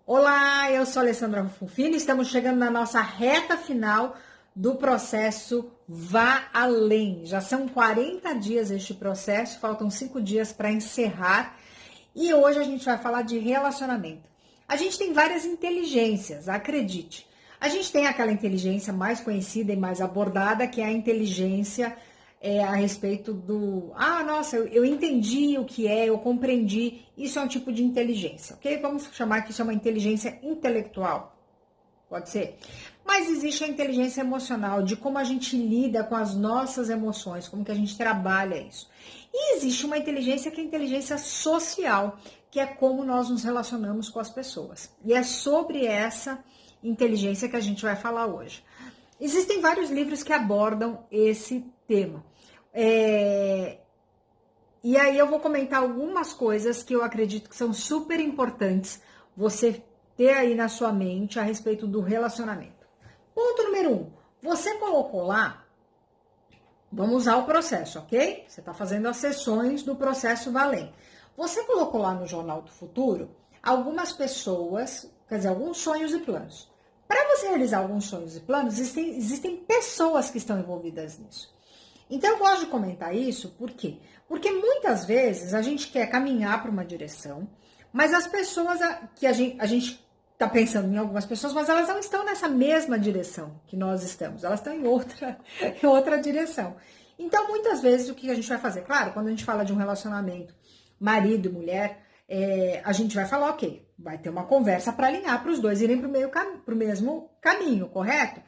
Olá, eu sou a Alessandra Rufino, estamos chegando na nossa reta final do processo Vá Além. Já são 40 dias este processo, faltam 5 dias para encerrar e hoje a gente vai falar de relacionamento. A gente tem várias inteligências, acredite. A gente tem aquela inteligência mais conhecida e mais abordada, que é a inteligência a respeito do... Ah, nossa, eu entendi o que é, eu compreendi. Isso é um tipo de inteligência, ok? Vamos chamar que isso é uma inteligência intelectual. Pode ser? Mas existe a inteligência emocional, de como a gente lida com as nossas emoções, como que a gente trabalha isso. E existe uma inteligência que é a inteligência social, que é como nós nos relacionamos com as pessoas. E é sobre essa inteligência que a gente vai falar hoje. Existem vários livros que abordam esse tema. E aí eu vou comentar algumas coisas que eu acredito que são super importantes você ter aí na sua mente a respeito do relacionamento. Ponto número 1. Você colocou lá, vamos usar o processo, ok? Você está fazendo as sessões do processo Valem. Você colocou lá no Jornal do Futuro algumas pessoas, quer dizer, alguns sonhos e planos. Para você realizar alguns sonhos e planos, existem pessoas que estão envolvidas nisso. Então, eu gosto de comentar isso, por quê? Porque muitas vezes a gente quer caminhar para uma direção, mas as pessoas que a gente está pensando em algumas pessoas, mas elas não estão nessa mesma direção que nós estamos, elas estão em outra, em outra direção. Então, muitas vezes, o que a gente vai fazer? Claro, quando a gente fala de um relacionamento marido e mulher, a gente vai falar, ok, vai ter uma conversa para alinhar para os dois irem para o mesmo caminho, correto?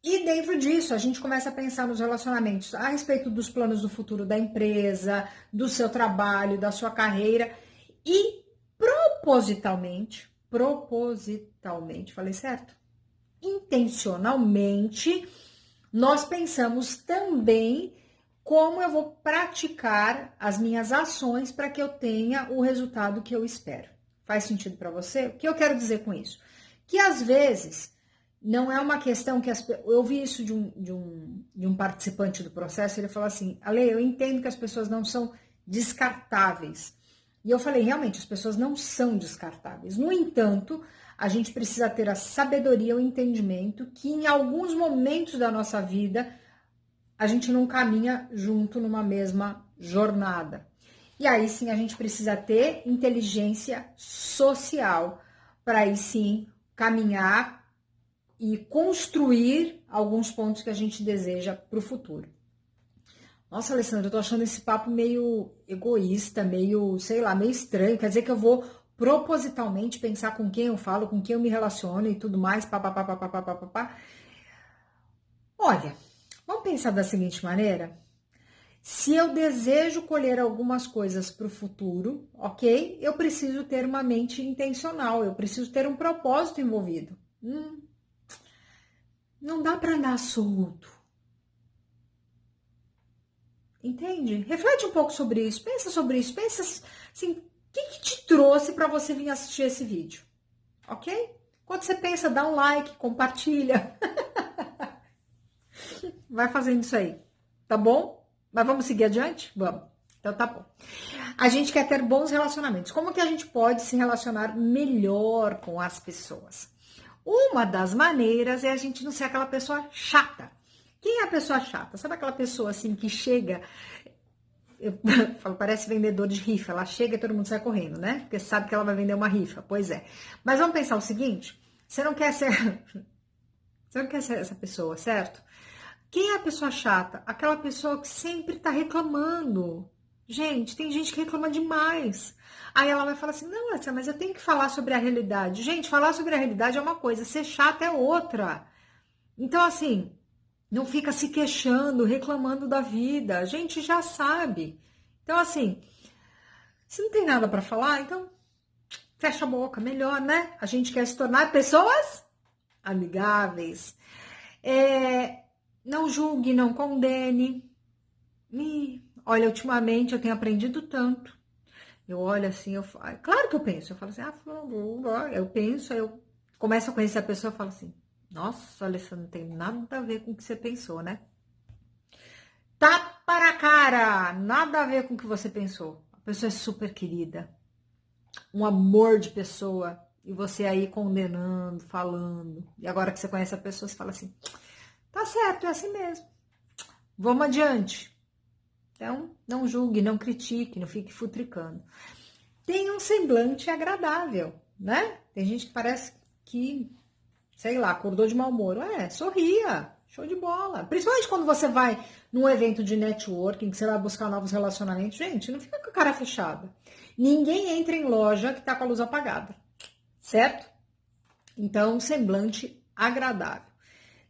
E dentro disso, a gente começa a pensar nos relacionamentos a respeito dos planos do futuro da empresa, do seu trabalho, da sua carreira. E propositalmente, falei certo? Intencionalmente, nós pensamos também como eu vou praticar as minhas ações para que eu tenha o resultado que eu espero. Faz sentido para você? O que eu quero dizer com isso? Que às vezes não é uma questão que eu vi isso de um participante do processo, ele falou assim, Ale, eu entendo que as pessoas não são descartáveis. E eu falei, realmente, as pessoas não são descartáveis. No entanto, a gente precisa ter a sabedoria, o entendimento que em alguns momentos da nossa vida a gente não caminha junto numa mesma jornada. E aí sim a gente precisa ter inteligência social para aí sim caminhar e construir alguns pontos que a gente deseja para o futuro. Nossa, Alessandra, eu tô achando esse papo meio egoísta, meio, sei lá, meio estranho. Quer dizer que eu vou propositalmente pensar com quem eu falo, com quem eu me relaciono e tudo mais, papapá. Olha, vamos pensar da seguinte maneira. Se eu desejo colher algumas coisas para o futuro, ok? Eu preciso ter uma mente intencional, eu preciso ter um propósito envolvido. Não dá para andar solto. Entende? Reflete um pouco sobre isso, pensa assim, o que te trouxe para você vir assistir esse vídeo, ok? Quando você pensa, dá um like, compartilha, vai fazendo isso aí, tá bom? Mas vamos seguir adiante? Vamos. Então tá bom. A gente quer ter bons relacionamentos. Como que a gente pode se relacionar melhor com as pessoas? Uma das maneiras é a gente não ser aquela pessoa chata. Quem é a pessoa chata? Sabe aquela pessoa assim que chega, eu falo, parece vendedor de rifa, ela chega e todo mundo sai correndo, né? Porque sabe que ela vai vender uma rifa. Pois é. Mas vamos pensar o seguinte, você não quer ser essa pessoa, certo? Quem é a pessoa chata? Aquela pessoa que sempre tá reclamando. Gente, tem gente que reclama demais. Aí ela vai falar assim, não, Alessia, mas eu tenho que falar sobre a realidade. Gente, falar sobre a realidade é uma coisa, ser chata é outra. Então, assim, não fica se queixando, reclamando da vida. A gente já sabe. Então, assim, se não tem nada para falar, então fecha a boca, melhor, né? A gente quer se tornar pessoas amigáveis. Não julgue, não condene. Olha, ultimamente eu tenho aprendido tanto. Eu olho assim, claro que eu penso. Eu falo assim, eu penso, aí eu começo a conhecer a pessoa e falo assim, nossa, Alessandra, não tem nada a ver com o que você pensou, né? Tapa na cara! Nada a ver com o que você pensou. A pessoa é super querida. Um amor de pessoa. E você aí condenando, falando. E agora que você conhece a pessoa, você fala assim, tá certo, é assim mesmo. Vamos adiante. Então, não julgue, não critique, não fique futricando. Tem um semblante agradável, né? Tem gente que parece que, sei lá, acordou de mau humor. Sorria, show de bola. Principalmente quando você vai num evento de networking, que você vai buscar novos relacionamentos. Gente, não fica com a cara fechada. Ninguém entra em loja que tá com a luz apagada, certo? Então, semblante agradável.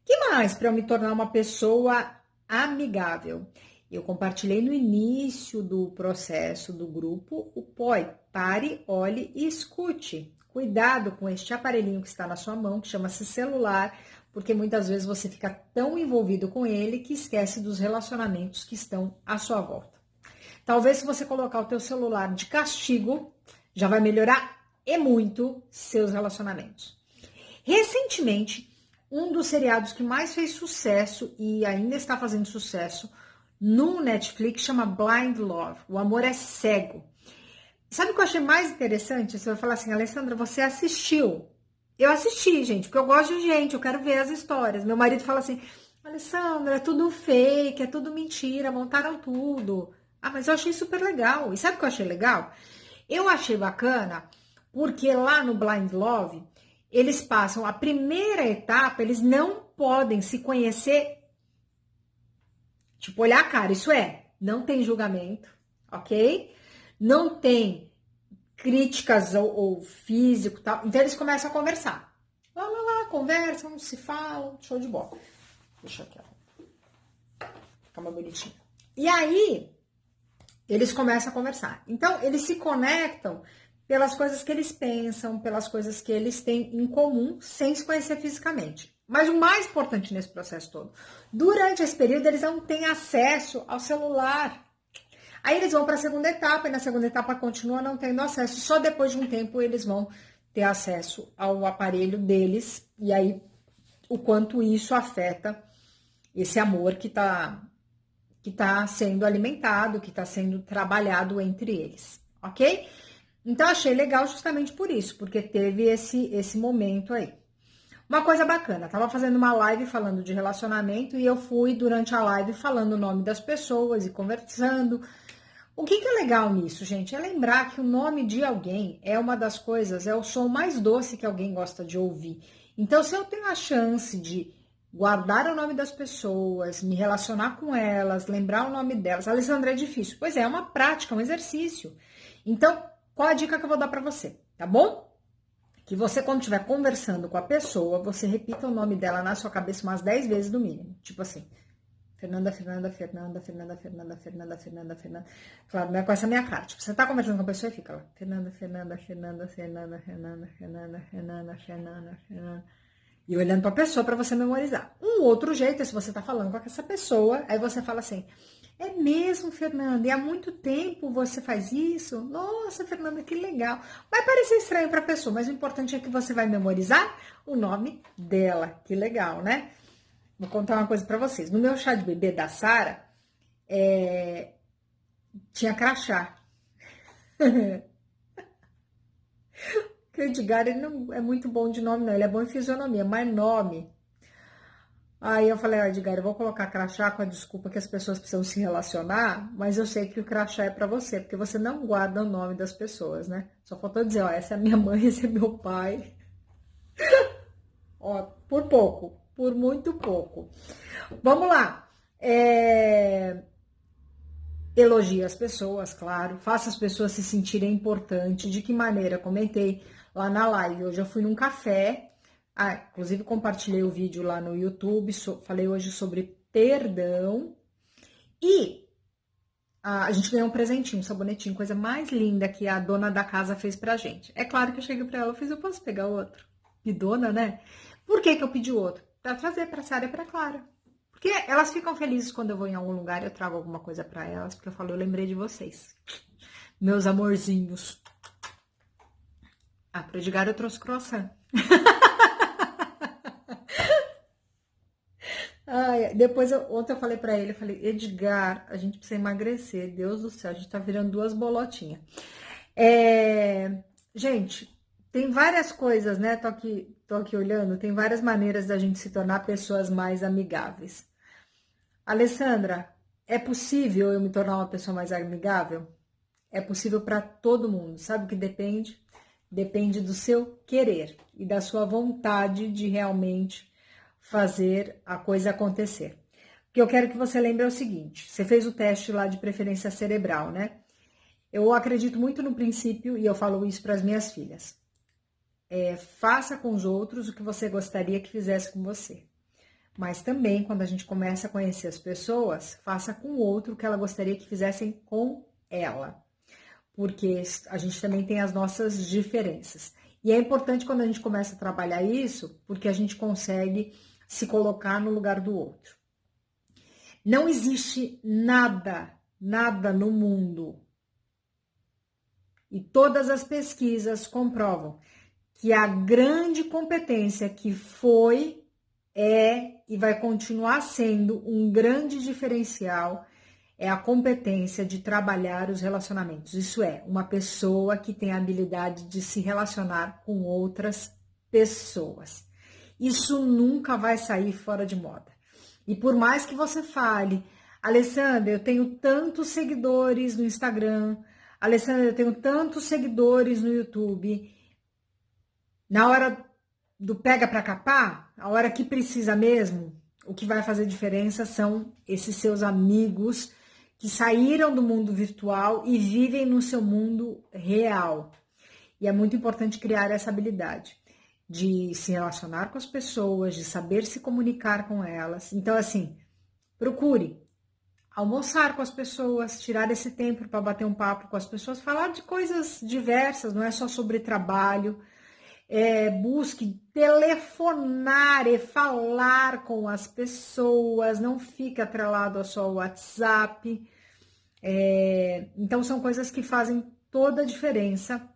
Que mais para eu me tornar uma pessoa amigável? Eu compartilhei no início do processo do grupo o POI. Pare, olhe e escute. Cuidado com este aparelhinho que está na sua mão, que chama-se celular, porque muitas vezes você fica tão envolvido com ele que esquece dos relacionamentos que estão à sua volta. Talvez se você colocar o teu celular de castigo, já vai melhorar e muito seus relacionamentos. Recentemente, um dos seriados que mais fez sucesso e ainda está fazendo sucesso no Netflix chama Blind Love. O amor é cego. Sabe o que eu achei mais interessante? Você vai falar assim, Alessandra, você assistiu? Eu assisti, gente, porque eu gosto de gente, eu quero ver as histórias. Meu marido fala assim, Alessandra, é tudo fake, é tudo mentira, montaram tudo. Ah, mas eu achei super legal. E sabe o que eu achei legal? Eu achei bacana porque lá no Blind Love, eles passam a primeira etapa, eles não podem se conhecer, tipo, olhar a cara, isso não tem julgamento, ok? Não tem críticas ou físico, tal. Então eles começam a conversar. Lá, conversam, se falam, show de bola. Deixa aqui, ó. Fica mais bonitinho. E aí, eles começam a conversar. Então, eles se conectam pelas coisas que eles pensam, pelas coisas que eles têm em comum, sem se conhecer fisicamente. Mas o mais importante nesse processo todo, durante esse período, eles não têm acesso ao celular. Aí eles vão para a segunda etapa, e na segunda etapa continua não tendo acesso. Só depois de um tempo eles vão ter acesso ao aparelho deles, e aí o quanto isso afeta esse amor que tá sendo alimentado, que está sendo trabalhado entre eles, ok? Então, achei legal justamente por isso, porque teve esse momento aí. Uma coisa bacana, tava fazendo uma live falando de relacionamento e eu fui durante a live falando o nome das pessoas e conversando. O que é legal nisso, gente? É lembrar que o nome de alguém é uma das coisas, é o som mais doce que alguém gosta de ouvir. Então, se eu tenho a chance de guardar o nome das pessoas, me relacionar com elas, lembrar o nome delas. Alessandra, é difícil. Pois é uma prática, um exercício. Então, qual a dica que eu vou dar para você, tá bom? Que você, quando estiver conversando com a pessoa, você repita o nome dela na sua cabeça umas 10 vezes no mínimo. Tipo assim, Fernanda. Claro, não é com essa minha cara. Tipo, você tá conversando com a pessoa e fica lá. Fernanda. E olhando para a pessoa para você memorizar. Um outro jeito é se você está falando com essa pessoa, aí você fala assim, é mesmo, Fernanda? E há muito tempo você faz isso? Nossa, Fernanda, que legal. Vai parecer estranho para a pessoa, mas o importante é que você vai memorizar o nome dela. Que legal, né? Vou contar uma coisa para vocês. No meu chá de bebê da Sara, tinha crachá. O Edgar, ele não é muito bom de nome, não. Ele é bom em fisionomia, mas nome. Aí eu falei, Edgar, eu vou colocar crachá com a desculpa que as pessoas precisam se relacionar, mas eu sei que o crachá é pra você, porque você não guarda o nome das pessoas, né? Só faltou dizer, ó, essa é minha mãe, esse é meu pai. Ó, por pouco, por muito pouco. Vamos lá. Elogie as pessoas, claro. Faça as pessoas se sentirem importantes. De que maneira? Comentei lá na live. Hoje eu fui num café. Inclusive compartilhei o vídeo lá no YouTube. Falei hoje sobre perdão. E a gente ganhou um presentinho, um sabonetinho, coisa mais linda que a dona da casa fez pra gente. É claro que eu cheguei pra ela, eu posso pegar outro? Que dona, né? Por que eu pedi outro? Pra trazer pra Sara e pra Clara. Porque elas ficam felizes quando eu vou em algum lugar, eu trago alguma coisa pra elas, porque eu falo, eu lembrei de vocês. Meus amorzinhos. Pro Edgar eu trouxe croissant. Depois, ontem eu falei pra ele, eu falei, Edgar, a gente precisa emagrecer, Deus do céu, a gente tá virando 2 bolotinhas. Gente, tem várias coisas, né? Tô aqui olhando, tem várias maneiras da gente se tornar pessoas mais amigáveis. Alessandra, é possível eu me tornar uma pessoa mais amigável? É possível para todo mundo. Sabe o que depende? Depende do seu querer e da sua vontade de realmente fazer a coisa acontecer. O que eu quero que você lembre é o seguinte: você fez o teste lá de preferência cerebral, né? Eu acredito muito no princípio, e eu falo isso para as minhas filhas. Faça com os outros o que você gostaria que fizesse com você. Mas também, quando a gente começa a conhecer as pessoas, faça com o outro o que ela gostaria que fizessem com ela. Porque a gente também tem as nossas diferenças. E é importante quando a gente começa a trabalhar isso, porque a gente consegue se colocar no lugar do outro. Não existe nada no mundo, e todas as pesquisas comprovam que a grande competência que foi, e vai continuar sendo um grande diferencial é a competência de trabalhar os relacionamentos. Isso é, uma pessoa que tem a habilidade de se relacionar com outras pessoas. Isso nunca vai sair fora de moda. E por mais que você fale, Alessandra, eu tenho tantos seguidores no Instagram, Alessandra, eu tenho tantos seguidores no YouTube, na hora do pega para capar, a hora que precisa mesmo, o que vai fazer diferença são esses seus amigos que saíram do mundo virtual e vivem no seu mundo real. E é muito importante criar essa habilidade de se relacionar com as pessoas, de saber se comunicar com elas. Então, assim, procure almoçar com as pessoas, tirar esse tempo para bater um papo com as pessoas, falar de coisas diversas, não é só sobre trabalho. Busque telefonar e falar com as pessoas, não fique atrelado ao seu WhatsApp. Então, são coisas que fazem toda a diferença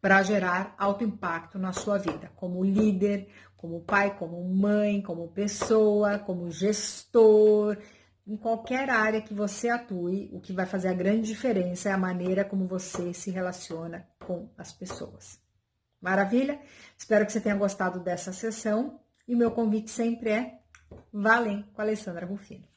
para gerar alto impacto na sua vida, como líder, como pai, como mãe, como pessoa, como gestor. Em qualquer área que você atue, o que vai fazer a grande diferença é a maneira como você se relaciona com as pessoas. Maravilha? Espero que você tenha gostado dessa sessão. E o meu convite sempre é: vá além com a Alessandra Rufino.